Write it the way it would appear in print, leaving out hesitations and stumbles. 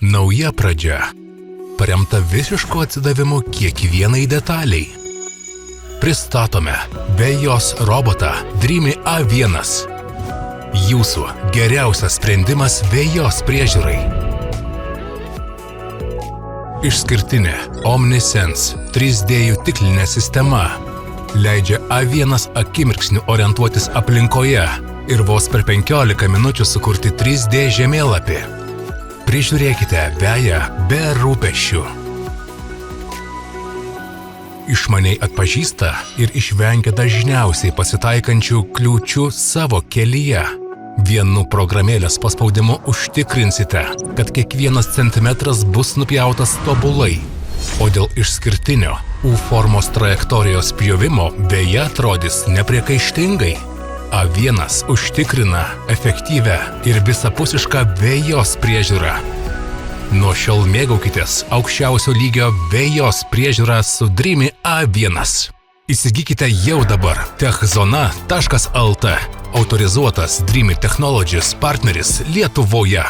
Nauja pradžia, paremta visišku atsidavimu kiekvienai detaliai. Pristatome Vejos robotą Dreamy A1. Jūsų geriausias sprendimas Vejos priežiūrai. Išskirtinė Omnisense 3D jutiklinė sistema leidžia A1 akimirksniu orientuotis aplinkoje ir vos per 15 minučių sukurti 3D žemėlapį. Prižiūrėkite veją be rūpesčių. Išmaniai atpažįsta ir išvengia dažniausiai pasitaikančių kliūčių savo kelyje. Vienu programėlės paspaudimu užtikrinsite, kad kiekvienas centimetras bus nupjautas tobulai, o dėl išskirtinio U-formos trajektorijos pjovimo veja atrodys nepriekaištingai. A1 užtikrina efektyvią ir visapusišką Vejos priežiūrą. Nuo šiol mėgaukitės aukščiausio lygio Vejos priežiūrą su Dreamy A1. Įsigykite jau dabar techzona.lt, autorizuotas Dreamy Technologies partneris Lietuvoje.